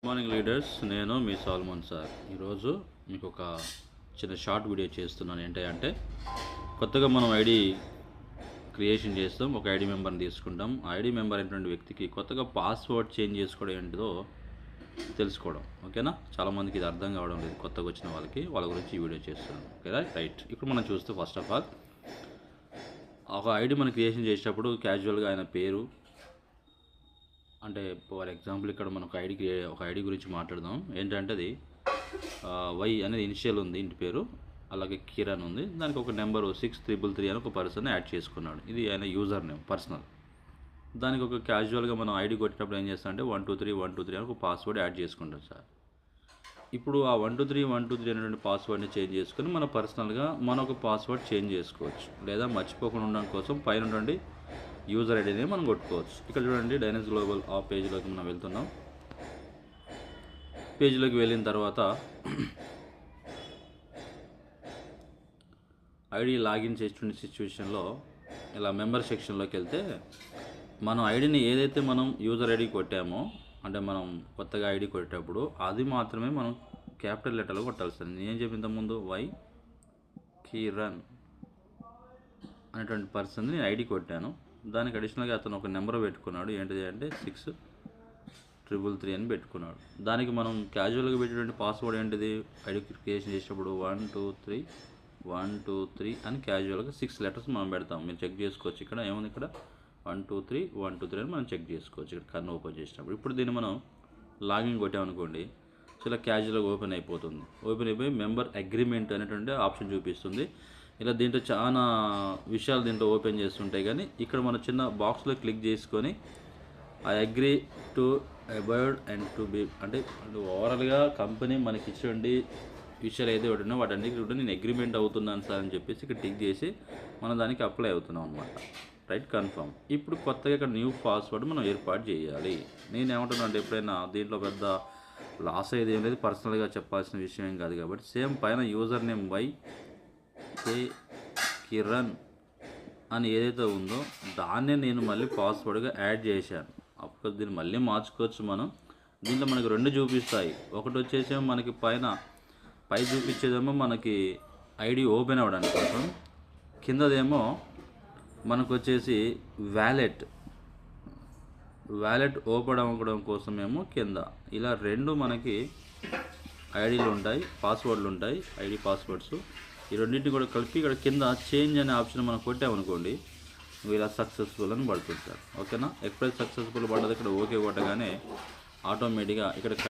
Good morning leaders, నేను మీ salmon sir. ఈరోజు మీకు ఒక చిన్న షార్ట్ వీడియో చేస్తున్నాను. ఏంటంటే కొత్తగా మనం ఐడి క్రియేషన్ చేస్తాం, ఒక ఐడి మెంబర్ని తీసుకుంటాం. ఐడి మెంబర్ అయినటువంటి వ్యక్తికి కొత్తగా పాస్వర్డ్ చేంజ్ చేసుకోవడం ఏంటిదో తెలుసుకోవడం. ఓకేనా? చాలామందికి ఇది అర్థం కావడం లేదు, కొత్తగా వచ్చిన వాళ్ళ గురించి ఈ వీడియో చేస్తున్నాను. ఓకేనా? రైట్. ఇప్పుడు మనం చూస్తే ఫస్ట్ ఆఫ్ ఆల్ ఒక ఐడి మనం క్రియేషన్ చేసేటప్పుడు క్యాజువల్గా ఆయన పేరు, అంటే ఫర్ ఎగ్జాంపుల్ ఇక్కడ మనం ఒక ఐడి గురించి మాట్లాడదాం. ఏంటంటే అది వై అనేది ఇనిషియల్ ఉంది, ఇంటి పేరు. అలాగే కిరణ్ ఉంది, దానికి ఒక నెంబరు 6333 అని ఒక పర్సన్ యాడ్ చేసుకున్నాడు. ఇది ఆయన యూజర్ నేమ్ పర్సనల్. దానికి ఒక క్యాజువల్గా మనం ఐడి కొట్టినప్పుడు ఏం చేస్తామంటే 123 అని ఒక పాస్వర్డ్ యాడ్ చేసుకుంటాం సార్. ఇప్పుడు ఆ 123 అనేటువంటి పాస్వర్డ్ని చేంజ్ చేసుకుని మన పర్సనల్గా ఒక పాస్వర్డ్ చేంజ్ చేసుకోవచ్చు. లేదా మర్చిపోకుండా ఉండడం కోసం పైన ఉండండి యూజర్ ఐడిని మనం కొట్టుకోవచ్చు. ఇక్కడ చూడండి, డైనస్ గ్లోబల్ ఆ పేజ్లోకి మనం వెళ్తున్నాం. పేజ్లోకి వెళ్ళిన తర్వాత ఐడి లాగిన్ చేసిన సిచ్యువేషన్లో ఇలా మెంబర్ సెక్షన్లోకి వెళ్తే మనం ఐడిని ఏదైతే మనం యూజర్ ఐడి కొట్టామో, అంటే మనం కొత్తగా ఐడి కొట్టేటప్పుడు అది మాత్రమే మనం క్యాపిటల్ లెటర్లో కొట్టాల్సింది. నేను చెప్పిన ఇంతకుముందు వై కిరణ్ అనేటువంటి పర్సన్ని నేను ఐడి కొట్టాను. దానికి అడిషనల్గా అతను ఒక నెంబర్ పెట్టుకున్నాడు. ఏంటిది అంటే 6333 అని పెట్టుకున్నాడు. దానికి మనం క్యాజువల్గా పెట్టేటువంటి పాస్వర్డ్ ఏంటిది, ఐడి క్రియేషన్ చేసేటప్పుడు 123 అని క్యాజువల్గా 6 లెటర్స్ మనం పెడతాం. మీరు చెక్ చేసుకోవచ్చు. ఇక్కడ ఏముంది, ఇక్కడ 123 అని మనం చెక్ చేసుకోవచ్చు. ఇక్కడ కన్ను ఓపెన్ చేసినప్పుడు. ఇప్పుడు దీన్ని మనం లాగిన్ కొట్టామనుకోండి, చాలా క్యాజువల్గా ఓపెన్ అయిపోతుంది. ఓపెన్ అయిపోయి మెంబర్ అగ్రిమెంట్ అనేటువంటి ఆప్షన్ చూపిస్తుంది. ఇలా దీంట్లో చాలా విషయాలు దీంట్లో ఓపెన్ చేస్తుంటాయి. కానీ ఇక్కడ మన చిన్న బాక్స్లో క్లిక్ చేసుకొని I agree to abide and to be, అంటే ఓవరాల్గా కంపెనీ మనకి ఇచ్చేటువంటి విషయాలు ఏదో ఒకటి ఉన్నాయో వాటన్నిటికీ కూడా నేను అగ్రిమెంట్ అవుతున్నాను సార్ అని చెప్పేసి ఇక్కడ టిక్ చేసి మనం దానికి అప్లై అవుతున్నాం అనమాట. Right, confirm. ఇప్పుడు కొత్తగా ఇక్కడ న్యూ పాస్వర్డ్ మనం ఏర్పాటు చేయాలి. నేను ఏమంటున్నా అంటే, ఎప్పుడైనా దీంట్లో పెద్ద లాస్ అయ్యేది ఏం లేదు, పర్సనల్గా చెప్పాల్సిన విషయం ఏం కాదు. కాబట్టి సేమ్ పైన యూజర్ నేమ్ వై కిరణ్ అని ఏదైతే ఉందో దాన్నే నేను మళ్ళీ పాస్వర్డ్గా యాడ్ చేశాను. అప్పుడు దీన్ని మళ్ళీ మార్చుకోవచ్చు మనం. దీంట్లో మనకి రెండు చూపిస్తాయి. ఒకటి వచ్చేసేమో మనకి పై చూపించేదేమో మనకి ఐడి ఓపెన్ అవ్వడానికి కోసం, కిందదేమో మనకు వచ్చేసి వ్యాలెట్ ఓపెన్ అవ్వడం కోసమేమో కింద. ఇలా రెండు మనకి ఐడీలు ఉంటాయి, పాస్వర్డ్లు ఉంటాయి, ఐడి పాస్వర్డ్స్. ఈ రెండింటిని కూడా కలిపి ఇక్కడ కింద చేంజ్ అనే ఆప్షన్ మనం కొట్టామనుకోండి, ఇలా సక్సెస్ఫుల్ అని పడుతుంది సార్. ఓకేనా? ఎప్పుడైతే సక్సెస్ఫుల్ పడ్డది ఇక్కడ ఓకే కొట్టగానే ఆటోమేటిక్గా ఇక్కడ